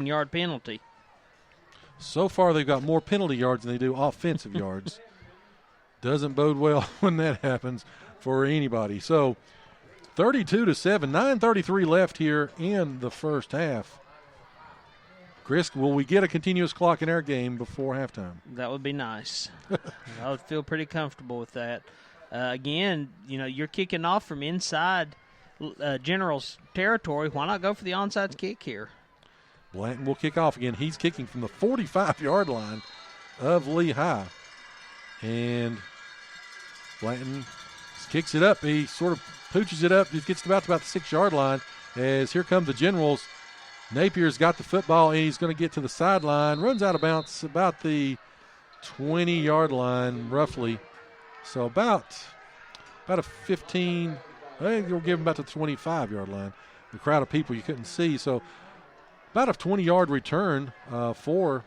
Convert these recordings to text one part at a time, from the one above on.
15-yard penalty. So far, they've got more penalty yards than they do offensive yards. Doesn't bode well when that happens for anybody. So 32-7, 9:33 left here in the first half. Chris, will we get a continuous clock in our game before halftime? That would be nice. I would feel pretty comfortable with that. Again, you're kicking off from inside General's territory. Why not go for the onside kick here? Blanton will kick off again. He's kicking from the 45-yard line of Lehigh. And Blanton kicks it up. He sort of pooches it up. He gets about the 6-yard line as here come the Generals. Napier's got the football, and he's going to get to the sideline. Runs out of bounds about the 20-yard line, roughly. So about a 15, I think they'll give him about the 25-yard line. The crowd of people you couldn't see. So about a 20-yard return for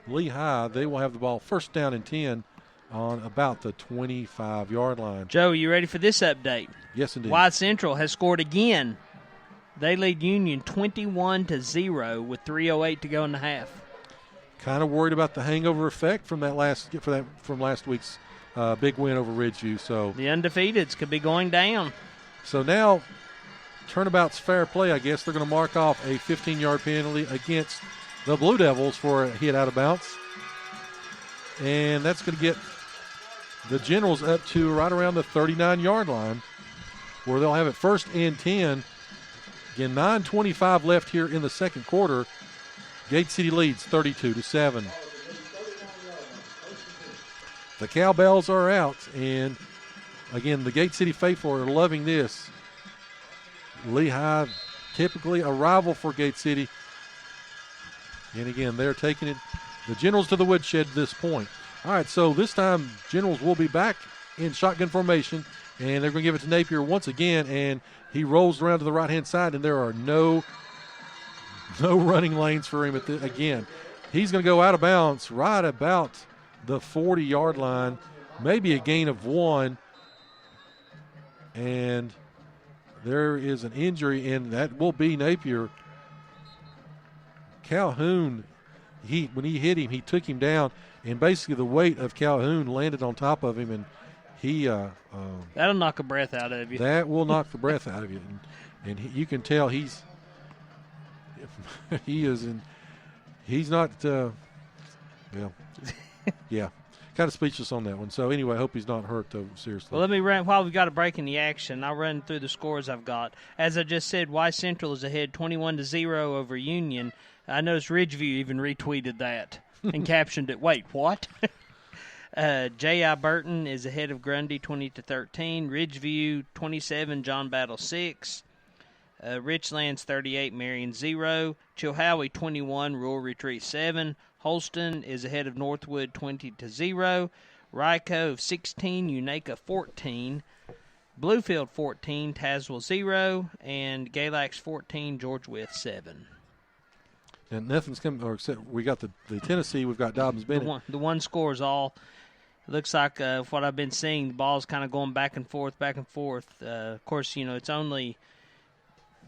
Lehigh. They will have the ball first down and 10 on about the 25-yard line. Joe, you ready for this update? Yes, indeed. Wyatt Central has scored again. They lead Union 21-0 with 3:08 to go in the half. Kind of worried about the hangover effect from from last week's big win over Ridgeview. So the undefeateds could be going down. So now, turnabout's fair play. I guess they're going to mark off a 15-yard penalty against the Blue Devils for a hit out of bounds, and that's going to get the Generals up to right around the 39-yard line, where they'll have it first and 10. Again, 9:25 left here in the second quarter. Gate City leads 32-7. The cowbells are out, and again, the Gate City faithful are loving this. Lehigh, typically a rival for Gate City. And again, they're taking it, the Generals to the woodshed at this point. All right, so this time, Generals will be back in shotgun formation, and they're going to give it to Napier once again, and he rolls around to the right-hand side, and there are no running lanes for him again. He's going to go out of bounds right about the 40-yard line, maybe a gain of 1, and there is an injury, and that will be Napier. Calhoun, when he hit him, he took him down, and basically the weight of Calhoun landed on top of him, and he that'll knock a breath out of you. That will knock the breath out of you, and you can tell he's not yeah, kind of speechless on that one. So anyway, I hope he's not hurt though seriously. Well, let me run while we've got a break in the action. I'll run through the scores I've got. As I just said, Y Central is ahead 21-0 over Union. I noticed Ridgeview even retweeted that and captioned it. Wait, what? J.I. Burton is ahead of Grundy 20-13. Ridgeview 27, John Battle 6. Richlands 38, Marion 0. Chilhowie 21, Rural Retreat 7. Holston is ahead of Northwood 20-0. Ryco 16, Unaka 14. Bluefield 14, Tazewell 0. And Galax 14, George Wythe 7. And nothing's coming, or except we got the Tennessee, we've got Dobbins Bennett. The one score is all. It looks like what I've been seeing, the ball's kind of going back and forth. Of course, it's only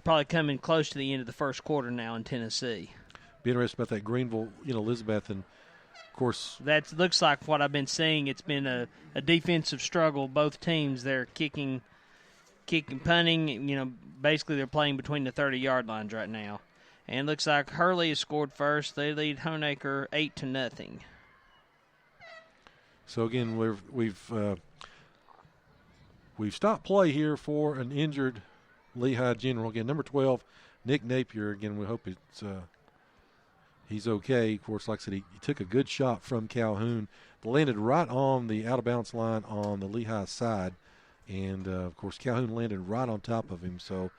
probably coming close to the end of the first quarter now in Tennessee. Be interested about that Greenville, Elizabeth, and of course that looks like what I've been seeing. It's been a defensive struggle. Both teams, they're kicking, punting. Basically they're playing between the 30-yard lines right now. And it looks like Hurley has scored first. They lead Honaker 8-0. So again, we've stopped play here for an injured Lehigh General. Again, number 12, Nick Napier. Again, we hope he's okay. Of course, like I said, he took a good shot from Calhoun, but landed right on the out-of-bounds line on the Lehigh side. And, of course, Calhoun landed right on top of him, so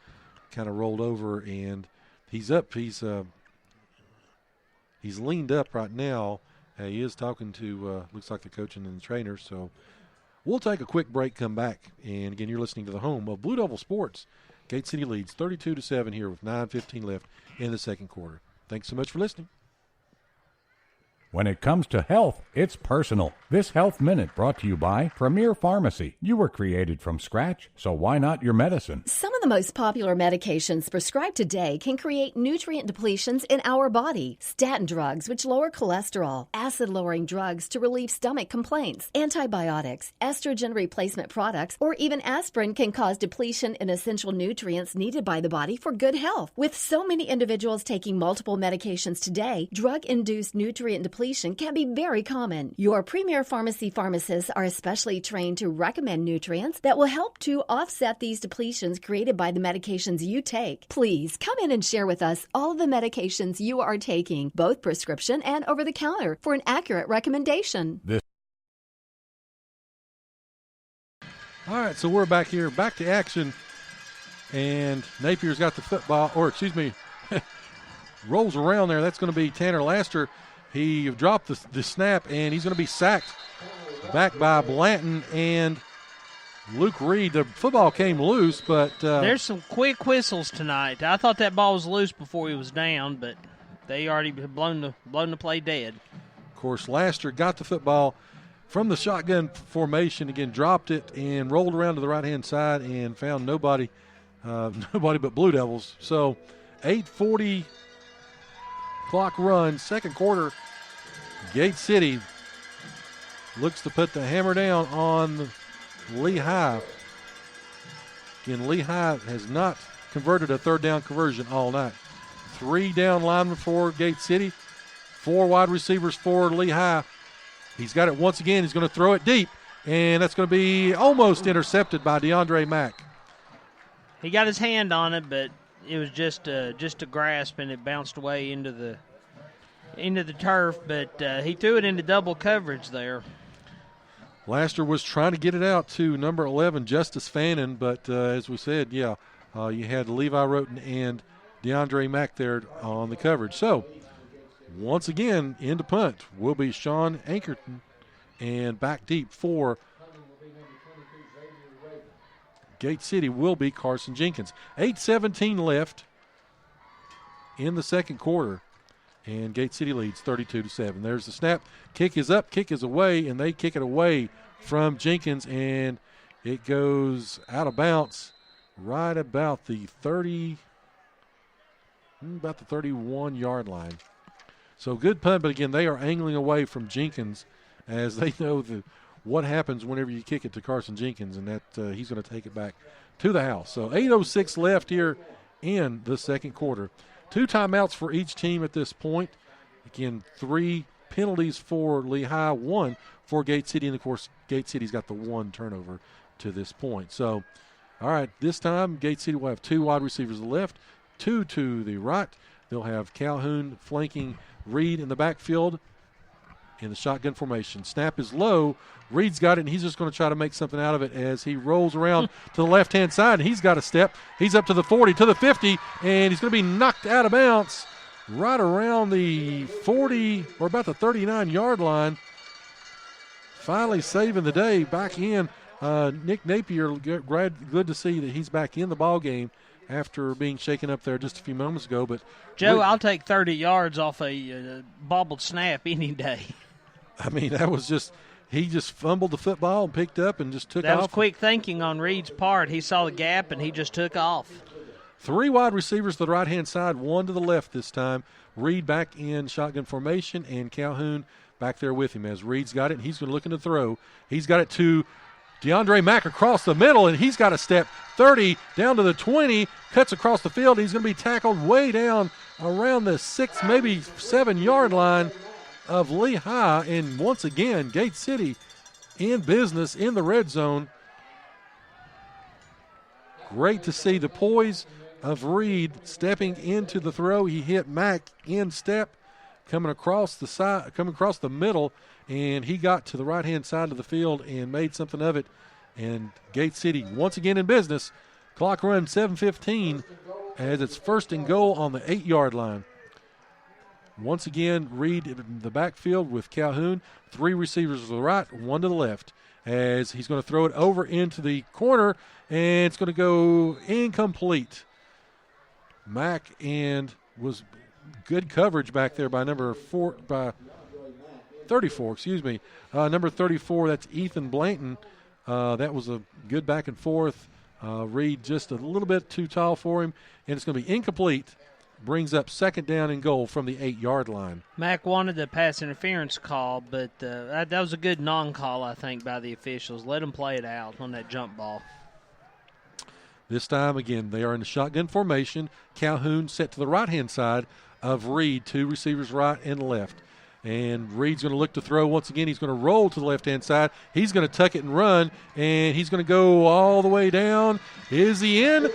kind of rolled over, and he's up. He's leaned up right now. He is talking to, looks like the coach and the trainer. So we'll take a quick break, come back. And, again, you're listening to the home of Blue Devil Sports. Gate City leads 32-7 here with 9:15 left in the second quarter. Thanks so much for listening. When it comes to health, it's personal. This Health Minute brought to you by Premier Pharmacy. You were created from scratch, so why not your medicine? Some of the most popular medications prescribed today can create nutrient depletions in our body. Statin drugs, which lower cholesterol, acid-lowering drugs to relieve stomach complaints, antibiotics, estrogen replacement products, or even aspirin can cause depletion in essential nutrients needed by the body for good health. With so many individuals taking multiple medications today, drug-induced nutrient depletion can be very common. Your Premier Pharmacy pharmacists are especially trained to recommend nutrients that will help to offset these depletions created by the medications you take. Please come in and share with us all of the medications you are taking, both prescription and over-the-counter, for an accurate recommendation. All right, so we're back here, back to action, and Napier's got the football, or excuse me, rolls around there. That's going to be Tanner Laster. He dropped the snap, and he's going to be sacked back by Blanton and Luke Reed. The football came loose, but there's some quick whistles tonight. I thought that ball was loose before he was down, but they already blown the play dead. Of course, Laster got the football from the shotgun formation, again dropped it and rolled around to the right-hand side and found nobody but Blue Devils. So 8:40 clock run, second quarter. Gate City looks to put the hammer down on Lehigh. Again, Lehigh has not converted a third down conversion all night. 3 down linemen for Gate City, 4 wide receivers for Lehigh. He's got it once again. He's going to throw it deep, and that's going to be almost intercepted by DeAndre Mack. He got his hand on it, but it was just a grasp, and it bounced away into the turf, but he threw it into double coverage there. Laster was trying to get it out to number 11, Justice Fannin, but as we said, you had Levi Roten and DeAndre Mack there on the coverage. So, once again, into punt will be Sean Ankerton, and back deep for Gate City will be Carson Jenkins. 8:17 left in the second quarter, and Gate City leads 32-7. There's the snap. Kick is up, kick is away, and they kick it away from Jenkins, and it goes out of bounds right about the 31-yard line. So good punt, but again, they are angling away from Jenkins as they know what happens whenever you kick it to Carson Jenkins, and that he's going to take it back to the house. So 8:06 left here in the second quarter. 2 timeouts for each team at this point. Again, 3 penalties for Lehigh, 1 for Gate City, and of course Gate City's got the 1 turnover to this point. So, all right, this time Gate City will have 2 wide receivers to the left, 2 to the right. They'll have Calhoun flanking Reed in the backfield in the shotgun formation. Snap is low. Reed's got it, and he's just going to try to make something out of it as he rolls around to the left-hand side. He's got a step. He's up to the 40, to the 50, and he's going to be knocked out of bounds right around the 40 or about the 39-yard line. Finally saving the day back in. Nick Napier, good to see that he's back in the ball game after being shaken up there just a few moments ago. But Joe, I'll take 30 yards off a bobbled snap any day. I mean, that was he just fumbled the football and picked up and just took off. That was quick thinking on Reed's part. He saw the gap and he just took off. 3 wide receivers to the right-hand side, 1 to the left this time. Reed back in shotgun formation, and Calhoun back there with him as Reed's got it, and he's going to look to throw. He's got it to DeAndre Mack across the middle, and he's got a step 30 down to the 20, cuts across the field. He's going to be tackled way down around the 6, maybe 7-yard line of Lehigh. And once again, Gate City in business in the red zone. Great to see the poise of Reed stepping into the throw. He hit Mack in step, coming across the middle, and he got to the right-hand side of the field and made something of it. And Gate City once again in business. Clock run 7:15 as it's 1st and goal on the 8-yard line. Once again, Reed in the backfield with Calhoun. 3 receivers to the right, 1 to the left, as he's going to throw it over into the corner, and it's going to go incomplete. Mack and was good coverage back there by number 4, by 34, excuse me. Number 34, that's Ethan Blanton. That was a good back and forth. Reed just a little bit too tall for him, and it's going to be incomplete. Brings up second down and goal from the 8-yard line. Mack wanted the pass interference call, but that was a good non-call, I think, by the officials. Let them play it out on that jump ball. This time, again, they are in the shotgun formation. Calhoun set to the right-hand side of Reed, 2 receivers right and left. And Reed's going to look to throw once again. He's going to roll to the left-hand side. He's going to tuck it and run, and he's going to go all the way down. Is he in?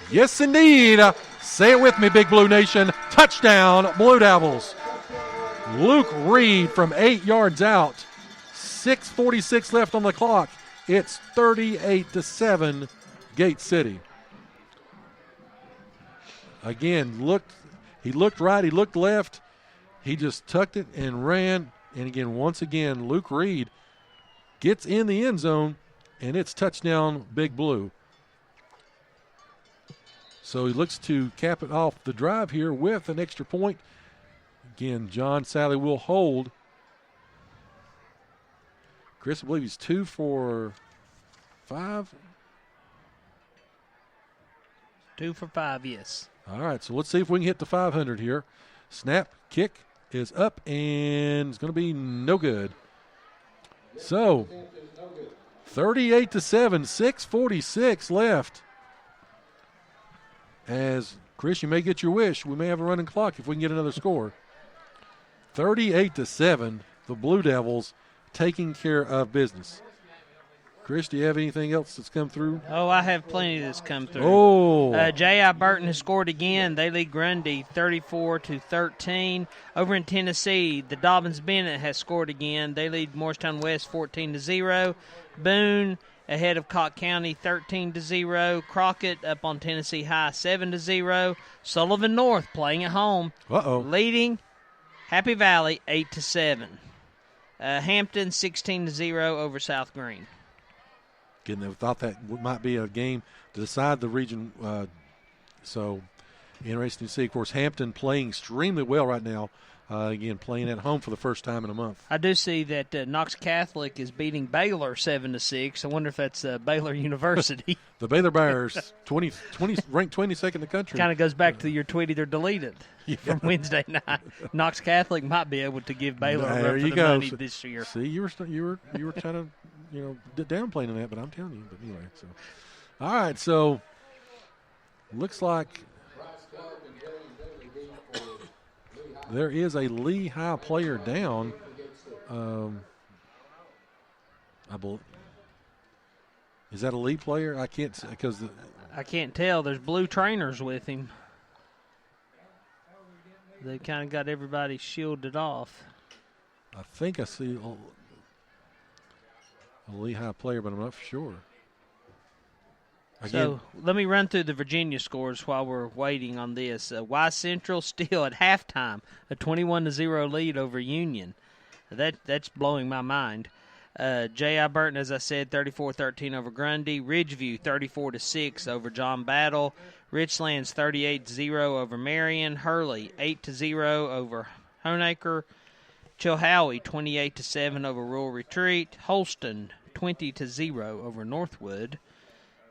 Yes, indeed. Say it with me, Big Blue Nation. Touchdown, Blue Devils. Luke Reed from 8 yards out. 6:46 left on the clock. It's 38-7, Gate City. Again, he looked right, he looked left. He just tucked it and ran. And again, once again, Luke Reed gets in the end zone, and it's touchdown, Big Blue. So he looks to cap it off the drive here with an extra point. Again, John Sally will hold. Chris, I believe he's 2 for 5. 2 for 5, yes. All right, so let's see if we can hit the 500 here. Snap, kick is up, and it's going to be no good. So, 38-7, 6:46 left. As, Chris, you may get your wish. We may have a running clock if we can get another score. 38-7, the Blue Devils taking care of business. Chris, do you have anything else that's come through? Oh, I have plenty that's come through. Oh. J.I. Burton has scored again. They lead Grundy 34-13. Over in Tennessee, the Dobbins Bennett has scored again. They lead Morristown West 14-0. Boone ahead of Cott County 13-0. Crockett up on Tennessee High 7-0. Sullivan North playing at home. Leading Happy Valley 8-7. Hampton 16-0 over South Green. Again, they thought that might be a game to decide the region. So interesting to see. Of course, Hampton playing extremely well right now. Again, playing at home for the first time in a month. I do see that Knox Catholic is beating Baylor 7-6. I wonder if that's Baylor University. The Baylor Bears, ranked 22nd in the country. Kind of goes back to your tweet either deleted from Wednesday night. Knox Catholic might be able to give Baylor a run for the money this year. See, you were trying to downplaying that, but I'm telling you. But anyway, so all right, so looks like there is a Lehigh player down. I believe. Is that a Lee player? I can't because I can't tell. There's blue trainers with him. They kind of got everybody shielded off. I think I see a Lehigh player, but I'm not sure. Again, so let me run through the Virginia scores while we're waiting on this. Y Central still at halftime, a 21-0 lead over Union. That's blowing my mind. J.I. Burton, as I said, 34-13 over Grundy. Ridgeview 34-6 over John Battle. Richlands 38-0 over Marion. Hurley 8-0 over Honaker. Chilhowie 28-7 over Rural Retreat. Holston 20-0 over Northwood.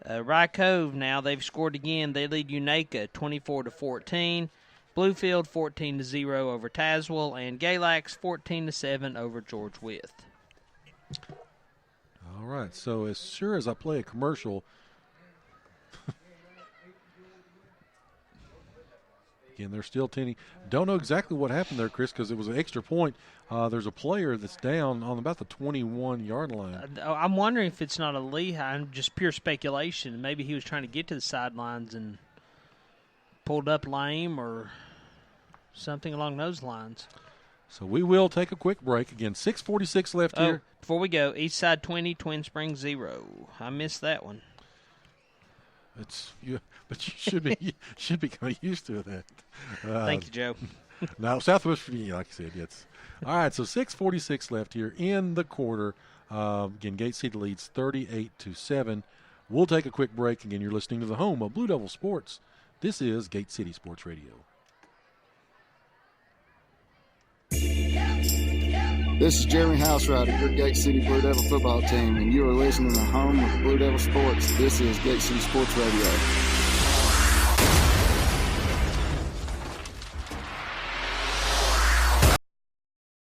Rye Cove now, they've scored again. They lead Unaka 24-14. Bluefield 14-0 over Tazewell. And Galax 14-7 over George Wythe. All right, so as sure as I play a commercial, again, they're still tending. Don't know exactly what happened there, Chris, because it was an extra point. There's a player that's down on about the 21-yard line. I'm wondering if it's not a Lehigh, just pure speculation. Maybe he was trying to get to the sidelines and pulled up lame or something along those lines. So we will take a quick break. Again, 6:46 left here. Before we go, Eastside 20, Twin Springs 0. I missed that one. But you should be kind of used to that. Thank you, Joe. Now, Southwest Virginia, like I said, yes. All right, so 6:46 left here in the quarter. Again, Gate City leads 38-7. We'll take a quick break. Again, you're listening to the home of Blue Devil Sports. This is Gate City Sports Radio. This is Jeremy Houserider, your Gate City Blue Devil football team, and you are listening to Home of Blue Devil Sports. This is Gate City Sports Radio.